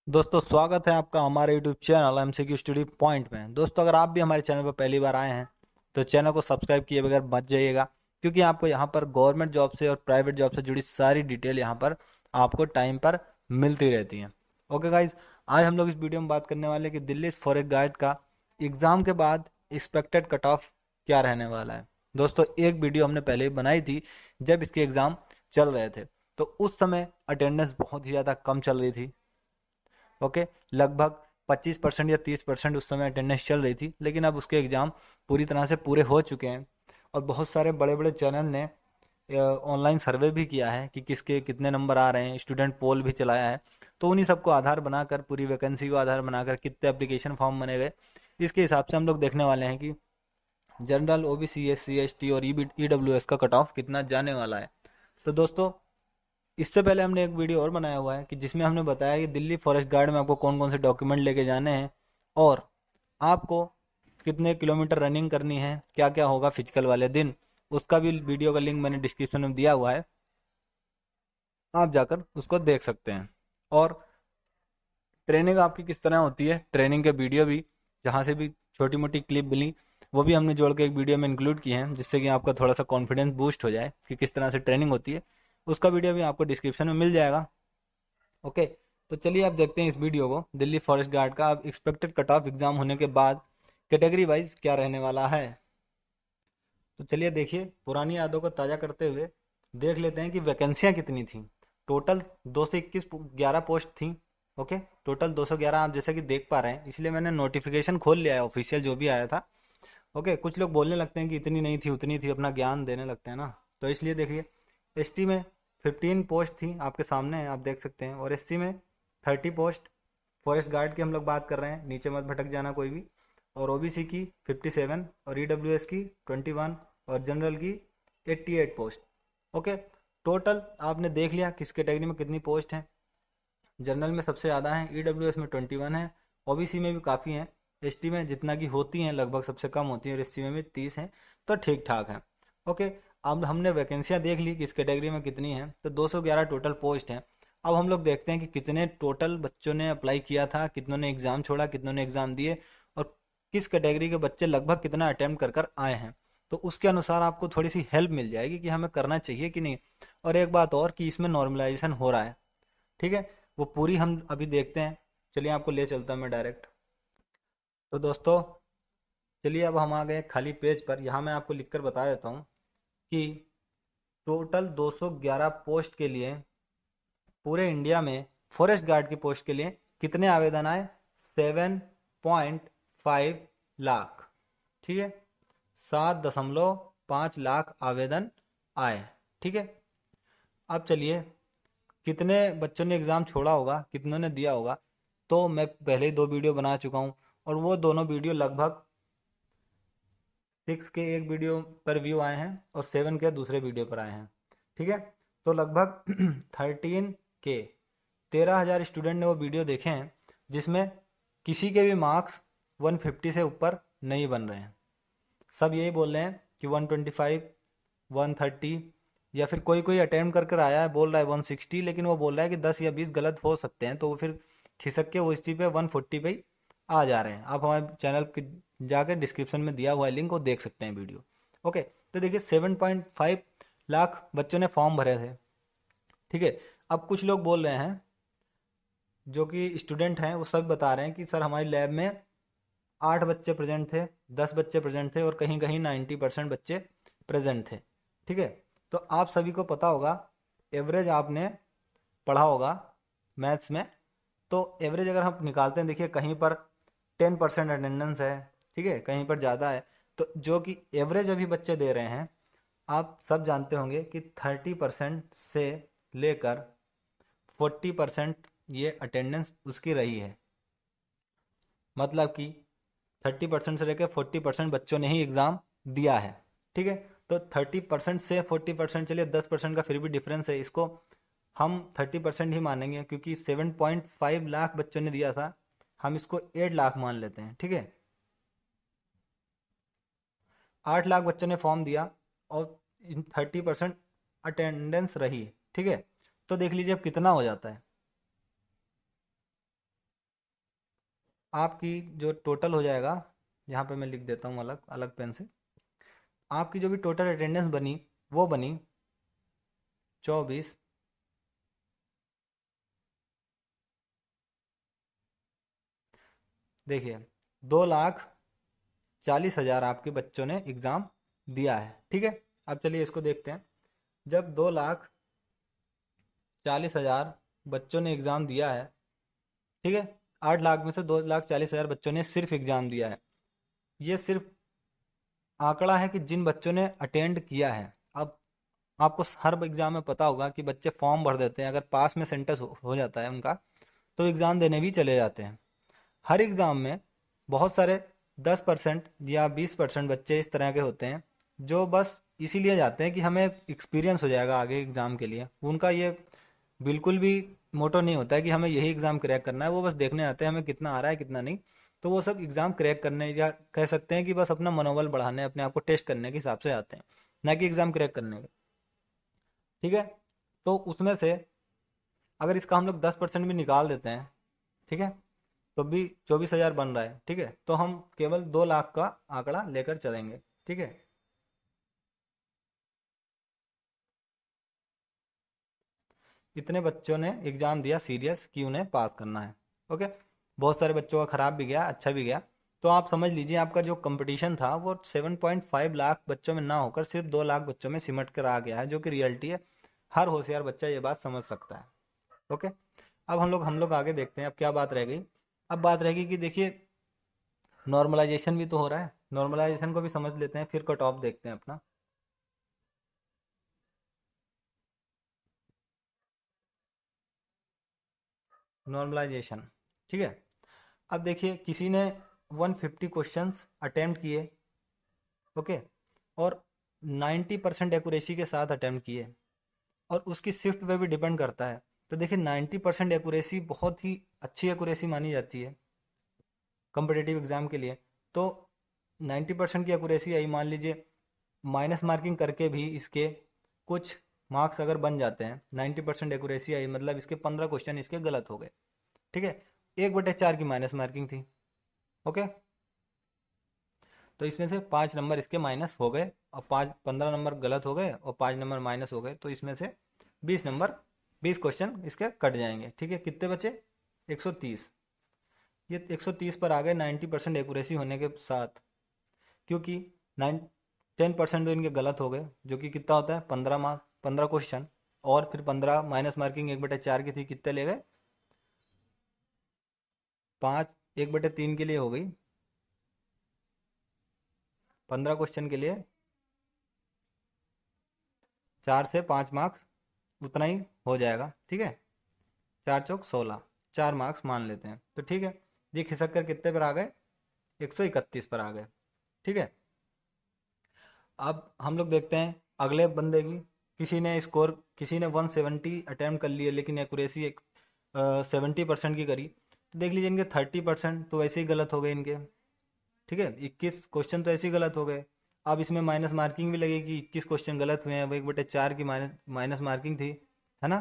दोस्तों स्वागत है आपका हमारे YouTube channel MCQ study point में। दोस्तों अगर आप भी हमारे चैनल पर पहली बार आए हैं तो चैनल को सब्सक्राइब किए बगैर मत जाइएगा, क्योंकि आपको यहाँ पर गवर्नमेंट जॉब से और प्राइवेट जॉब से जुड़ी सारी डिटेल यहाँ पर आपको टाइम पर मिलती रहती हैं। ओके गाइज, आज हम लोग इस वीडियो में बात करने वाले हैं कि दिल्ली फॉरेस्ट गार्ड का एग्जाम के बाद एक्सपेक्टेड कट ऑफ क्या रहने वाला है। दोस्तों एक वीडियो हमने पहले ही बनाई थी जब इसके एग्जाम चल रहे थे, तो उस समय अटेंडेंस बहुत ही ज़्यादा कम चल रही थी। ओके, लगभग 25% या 30% उस समय अटेंडेंस चल रही थी, लेकिन अब उसके एग्ज़ाम पूरी तरह से पूरे हो चुके हैं और बहुत सारे बड़े बड़े चैनल ने ऑनलाइन सर्वे भी किया है कि किसके कितने नंबर आ रहे हैं, स्टूडेंट पोल भी चलाया है। तो उन्हीं सबको आधार बनाकर, पूरी वैकेंसी को आधार बनाकर कितने एप्लीकेशन फॉर्म बने गए, इसके हिसाब से हम लोग देखने वाले हैं कि जनरल, ओबीसी, एससी, एसटी और ईडब्ल्यूएस का कट ऑफ कितना जाने वाला है। तो दोस्तों इससे पहले हमने एक वीडियो और बनाया हुआ है कि जिसमें हमने बताया कि दिल्ली फॉरेस्ट गार्ड में आपको कौन कौन से डॉक्यूमेंट लेके जाने हैं और आपको कितने किलोमीटर रनिंग करनी है, क्या क्या होगा फिजिकल वाले दिन। उसका भी वीडियो का लिंक मैंने डिस्क्रिप्शन में दिया हुआ है, आप जाकर उसको देख सकते हैं। और ट्रेनिंग आपकी किस तरह होती है, ट्रेनिंग के वीडियो भी जहाँ से भी छोटी मोटी क्लिप मिली वो भी हमने जोड़ के एक वीडियो में इंक्लूड किए हैं, जिससे कि आपका थोड़ा सा कॉन्फिडेंस बूस्ट हो जाए कि किस तरह से ट्रेनिंग होती है। उसका वीडियो भी आपको डिस्क्रिप्शन में मिल जाएगा। ओके, तो चलिए आप देखते हैं इस वीडियो को। दिल्ली फॉरेस्ट गार्ड का अब एक्सपेक्टेड कट ऑफ एग्जाम होने के बाद कैटेगरी वाइज क्या रहने वाला है। तो चलिए देखिए, पुरानी यादों को ताज़ा करते हुए देख लेते हैं कि वैकेंसियां कितनी थी। टोटल 211 पोस्ट थी। ओके, टोटल 211 आप जैसे कि देख पा रहे हैं, इसलिए मैंने नोटिफिकेशन खोल लिया है ऑफिशियल जो भी आया था। ओके, कुछ लोग बोलने लगते हैं कि इतनी नहीं थी उतनी थी, अपना ज्ञान देने लगते हैं ना, तो इसलिए देखिए एसटी में 15 पोस्ट थी, आपके सामने है, आप देख सकते हैं। और एससी में 30 पोस्ट। फॉरेस्ट गार्ड की हम लोग बात कर रहे हैं, नीचे मत भटक जाना कोई भी। और ओबीसी की 57 और ईडब्ल्यूएस की 21 और जनरल की 88 पोस्ट। ओके, टोटल आपने देख लिया किस कैटेगरी में कितनी पोस्ट हैं। जनरल में सबसे ज़्यादा है, ईडब्ल्यूएस में 21 है, ओबीसी में भी काफ़ी हैं, एसटी में जितना की होती हैं लगभग सबसे कम होती है, और एससी में भी 30 हैं, तो ठीक ठाक है। ओके, अब हमने वैकेंसियाँ देख ली किस कैटेगरी में कितनी हैं, तो 211 टोटल पोस्ट हैं। अब हम लोग देखते हैं कि कितने टोटल बच्चों ने अप्लाई किया था, कितनों ने एग्ज़ाम छोड़ा, कितनों ने एग्ज़ाम दिए, और किस कैटेगरी के बच्चे लगभग कितना अटैम्प्ट कर कर आए हैं। तो उसके अनुसार आपको थोड़ी सी हेल्प मिल जाएगी कि हमें करना चाहिए कि नहीं। और एक बात और कि इसमें नॉर्मलाइजेशन हो रहा है, ठीक है, वो पूरी हम अभी देखते हैं। चलिए आपको ले चलता हूं मैं डायरेक्ट। तो दोस्तों चलिए अब हम आ गए खाली पेज पर। यहाँ मैं आपको लिखकर बता देता हूँ कि टोटल 211 पोस्ट के लिए पूरे इंडिया में फॉरेस्ट गार्ड की पोस्ट के लिए कितने आवेदन आए? 7.5 लाख। ठीक है, 7.5 लाख आवेदन आए। ठीक है, अब चलिए कितने बच्चों ने एग्ज़ाम छोड़ा होगा, कितनों ने दिया होगा, तो मैं पहले ही 2 वीडियो बना चुका हूँ, और वो दोनों वीडियो लगभग 6 के एक वीडियो पर व्यू आए हैं और 7 के दूसरे वीडियो पर आए हैं। ठीक है, तो लगभग 13 के 13,000 स्टूडेंट ने वो वीडियो देखे हैं, जिसमें किसी के भी मार्क्स 150 से ऊपर नहीं बन रहे हैं। सब यही बोल रहे हैं कि 125, 130, या फिर कोई कोई अटेम्प्ट कर कर आया है बोल रहा है 160, लेकिन वो बोल रहा है कि 10 या 20 गलत हो सकते हैं, तो वो फिर खिसक के वो इस चीज़ पे 140 पे ही आ जा रहे हैं। आप हमारे चैनल के जाकर डिस्क्रिप्शन में दिया हुआ है लिंक, वो देख सकते हैं वीडियो। ओके, तो देखिए 7.5 लाख बच्चों ने फॉर्म भरे थे। ठीक है, अब कुछ लोग बोल रहे हैं जो कि स्टूडेंट हैं, वो सब बता रहे हैं कि सर हमारी लैब में 8 बच्चे प्रेजेंट थे, 10 बच्चे प्रेजेंट थे, और कहीं कहीं 90% बच्चे प्रेजेंट थे। ठीक है, तो आप सभी को पता होगा, एवरेज आपने पढ़ा होगा मैथ्स में, तो एवरेज अगर हम निकालते हैं, देखिए कहीं पर 10% अटेंडेंस है, ठीक है, कहीं पर ज़्यादा है, तो जो कि एवरेज अभी बच्चे दे रहे हैं, आप सब जानते होंगे कि 30% से लेकर 40% ये अटेंडेंस उसकी रही है। मतलब कि 30% से लेकर 40% बच्चों ने ही एग्ज़ाम दिया है। ठीक है, तो 30% से 40%, चलिए 10% का फिर भी डिफरेंस है, इसको हम 30% ही मानेंगे, क्योंकि 7.5 लाख बच्चों ने दिया था, हम इसको 8 लाख मान लेते हैं। ठीक है, 8 लाख बच्चों ने फॉर्म दिया और 30% अटेंडेंस रही। ठीक है, तो देख लीजिए अब कितना हो जाता है। आपकी जो टोटल हो जाएगा, यहाँ पे मैं लिख देता हूँ अलग अलग पेन से, आपकी जो भी टोटल अटेंडेंस बनी वो बनी 24, देखिए 2,40,000 आपके बच्चों ने एग्ज़ाम दिया है। ठीक है, अब चलिए इसको देखते हैं। जब 2,40,000 बच्चों ने एग्ज़ाम दिया है, ठीक है, 8 लाख में से 2,40,000 बच्चों ने सिर्फ एग्ज़ाम दिया है। ये सिर्फ आंकड़ा है कि जिन बच्चों ने अटेंड किया है। अब आपको हर एग्ज़ाम में पता होगा कि बच्चे फॉर्म भर देते हैं, अगर पास में सेंटर हो जाता है उनका तो एग्ज़ाम देने भी चले जाते हैं। हर एग्ज़ाम में बहुत सारे 10% या 20% बच्चे इस तरह के होते हैं जो बस इसीलिए जाते हैं कि हमें एक्सपीरियंस हो जाएगा आगे एग्ज़ाम के लिए। उनका ये बिल्कुल भी मोटो नहीं होता है कि हमें यही एग्ज़ाम क्रैक करना है, वो बस देखने आते हैं हमें कितना आ रहा है कितना नहीं। तो वो सब एग्ज़ाम क्रैक करने या कह सकते हैं कि बस अपना मनोबल बढ़ाने, अपने आप को टेस्ट करने के हिसाब से आते हैं, ना कि एग्ज़ाम क्रैक करने के। ठीक है, तो उसमें से अगर इसका हम लोग 10% भी निकाल देते हैं, ठीक है, तो भी 24,000 बन रहा है। ठीक है, तो हम केवल 2 लाख का आंकड़ा लेकर चलेंगे। ठीक है, इतने बच्चों ने एग्जाम दिया सीरियस कि उन्हें पास करना है। ओके, बहुत सारे बच्चों का खराब भी गया, अच्छा भी गया। तो आप समझ लीजिए आपका जो कंपटीशन था वो 7.5 लाख बच्चों में ना होकर सिर्फ 2 लाख बच्चों में सिमट कर आ गया है, जो कि रियलिटी है। हर होशियार बच्चा ये बात समझ सकता है। ओके, अब हम लोग आगे देखते हैं। अब क्या बात रह गई? अब बात रहेगी कि देखिए नॉर्मलाइजेशन भी तो हो रहा है, नॉर्मलाइजेशन को भी समझ लेते हैं, फिर कट ऑफ देखते हैं अपना। नॉर्मलाइजेशन, ठीक है। अब देखिए किसी ने 150 क्वेश्चंस अटेम्प्ट किए, ओके, और 90% एक्यूरेसी के साथ अटेम्प्ट किए, और उसकी शिफ्ट पे भी डिपेंड करता है। तो देखिए 90% एक्यूरेसी बहुत ही अच्छी एक्यूरेसी मानी जाती है कॉम्पिटिटिव एग्जाम के लिए। तो 90% की एक्यूरेसी आई, मान लीजिए माइनस मार्किंग करके भी इसके कुछ मार्क्स अगर बन जाते हैं, 90% एक्यूरेसी आई मतलब इसके 15 क्वेश्चन इसके गलत हो गए। ठीक है, 1/4 की माइनस मार्किंग थी। ओके, तो इसमें से 5 नंबर इसके माइनस हो गए, और 15 नंबर गलत हो गए और 5 नंबर माइनस हो गए। तो इसमें से 20 नंबर, 20 क्वेश्चन इसके कट जाएंगे। ठीक है, कितने बचे? 130। ये 130 पर आ गए 90% एक्यूरेसी होने के साथ, क्योंकि 10% तो इनके गलत हो गए, जो कि कितना होता है 15 मार्क, 15 क्वेश्चन, और फिर 15 माइनस मार्किंग 1/4 की थी, कितने ले गए? 5, 1/3 के लिए हो गई, 15 क्वेश्चन के लिए 4 से 5 मार्क्स, उतना ही हो जाएगा। ठीक है, 4 चौक 16, 4 मार्क्स मान लेते हैं। तो ठीक है, ये खिसक कर कितने पर आ गए? 131 पर आ गए। ठीक है, अब हम लोग देखते हैं अगले बंदे की। किसी ने 170 अटैम्प्ट कर लिए लेकिन एक्यूरेसी 70% की करी। तो देख लीजिए इनके 30% तो वैसे ही गलत हो गए इनके। ठीक है, 21 क्वेश्चन तो ऐसे ही गलत हो गए। अब इसमें माइनस मार्किंग भी लगेगी, 21 क्वेश्चन गलत हुए हैं, वो 1/4 की माइनस मार्किंग थी, है ना।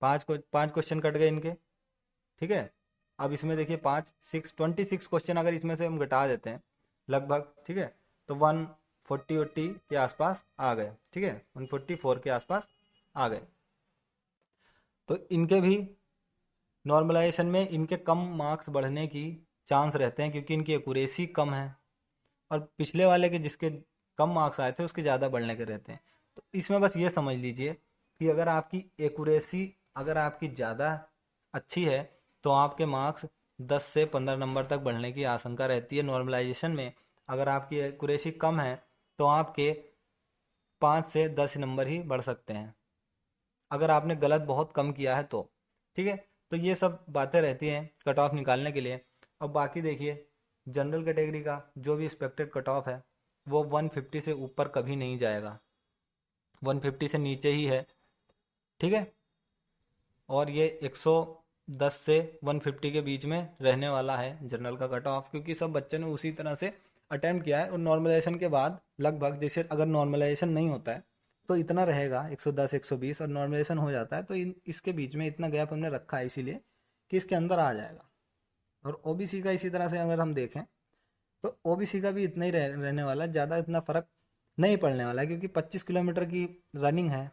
पाँच क्वेश्चन कट गए इनके। ठीक है, अब इसमें देखिए 26 क्वेश्चन अगर इसमें से हम घटा देते हैं लगभग, ठीक है, तो 140 के आसपास आ गए। ठीक है, 144 के आसपास आ गए। तो इनके भी नॉर्मलाइजेशन में इनके कम मार्क्स बढ़ने की चांस रहते हैं, क्योंकि इनकी एक्यूरेसी कम है, और पिछले वाले के जिसके कम मार्क्स आए थे उसके ज़्यादा बढ़ने के रहते हैं। तो इसमें बस ये समझ लीजिए कि अगर आपकी एक्यूरेसी अगर आपकी ज़्यादा अच्छी है तो आपके मार्क्स 10 से 15 नंबर तक बढ़ने की आशंका रहती है नॉर्मलाइजेशन में। अगर आपकी एक्यूरेसी कम है तो आपके 5 से 10 नंबर ही बढ़ सकते हैं, अगर आपने गलत बहुत कम किया है तो। ठीक है, तो ये सब बातें रहती हैं कट ऑफ निकालने के लिए। अब बाकी देखिए जनरल कैटेगरी का जो भी एक्सपेक्टेड कट ऑफ है वो 150 से ऊपर कभी नहीं जाएगा, 150 से नीचे ही है। ठीक है, और ये 110 से 150 के बीच में रहने वाला है जनरल का कट ऑफ, क्योंकि सब बच्चे ने उसी तरह से अटेम्प्ट किया है। और नॉर्मलाइजेशन के बाद लगभग, जैसे अगर नॉर्मलाइजेशन नहीं होता है तो इतना रहेगा 110 120 और नॉर्मलाइजेशन हो जाता है, तो इसके बीच में इतना गैप हमने रखा है इसीलिए कि इसके अंदर आ जाएगा। और ओबीसी का इसी तरह से अगर हम देखें तो ओबीसी का भी इतना ही रहने वाला है, ज़्यादा इतना फ़र्क नहीं पड़ने वाला है, क्योंकि 25 किलोमीटर की रनिंग है,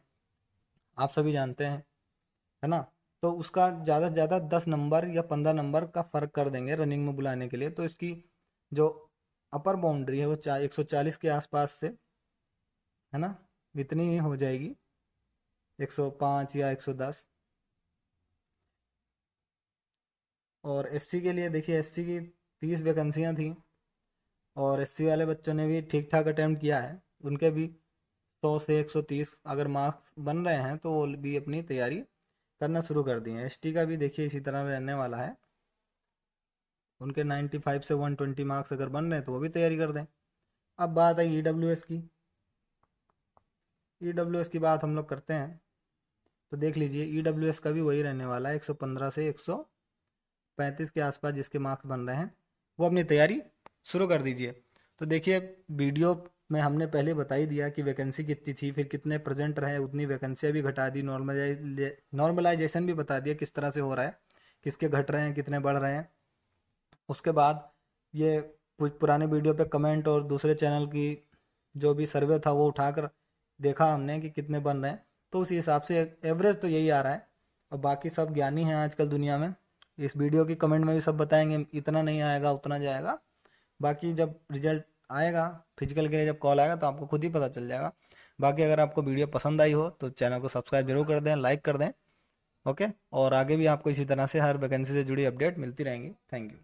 आप सभी जानते हैं, है ना। तो उसका ज़्यादा से ज़्यादा 10 नंबर या 15 नंबर का फ़र्क कर देंगे रनिंग में बुलाने के लिए। तो इसकी जो अपर बाउंड्री है वो 140 के आसपास से, है ना, इतनी ही हो जाएगी, 105 या 110। और एससी के लिए देखिए, एससी की 30 वैकेंसियाँ थी और एससी वाले बच्चों ने भी ठीक ठाक अटैम्प्ट किया है, उनके भी 100 से 130 अगर मार्क्स बन रहे हैं तो वो भी अपनी तैयारी करना शुरू कर दिए हैं। एसटी का भी देखिए इसी तरह रहने वाला है, उनके 95 से 120 मार्क्स अगर बन रहे हैं तो वो भी तैयारी कर दें। अब बात है ईडब्ल्यूएस की। ईडब्ल्यूएस की बात हम लोग करते हैं तो देख लीजिए, ईडब्ल्यूएस का भी वही रहने वाला है, 115 से 135 के आसपास जिसके मार्क्स बन रहे हैं वो अपनी तैयारी शुरू कर दीजिए। तो देखिए, वीडियो में हमने पहले बता ही दिया कि वैकेंसी कितनी थी, फिर कितने प्रेजेंट रहे, उतनी वैकेंसियाँ भी घटा दी, नॉर्मलाइजेशन भी बता दिया किस तरह से हो रहा है, किसके घट रहे हैं, कितने बढ़ रहे हैं। उसके बाद ये पुराने वीडियो पे कमेंट और दूसरे चैनल की जो भी सर्वे था वो उठाकर देखा हमने कि कितने बन रहे हैं, तो उसी हिसाब से एवरेज तो यही आ रहा है। और बाकी सब ज्ञानी हैं आजकल दुनिया में, इस वीडियो की कमेंट में भी सब बताएंगे इतना नहीं आएगा उतना जाएगा। बाकी जब रिजल्ट आएगा फिजिकल के लिए, जब कॉल आएगा तो आपको खुद ही पता चल जाएगा। बाकी अगर आपको वीडियो पसंद आई हो तो चैनल को सब्सक्राइब जरूर कर दें, लाइक कर दें। ओके, और आगे भी आपको इसी तरह से हर वैकेंसी से जुड़ी अपडेट मिलती रहेंगी। Thank you.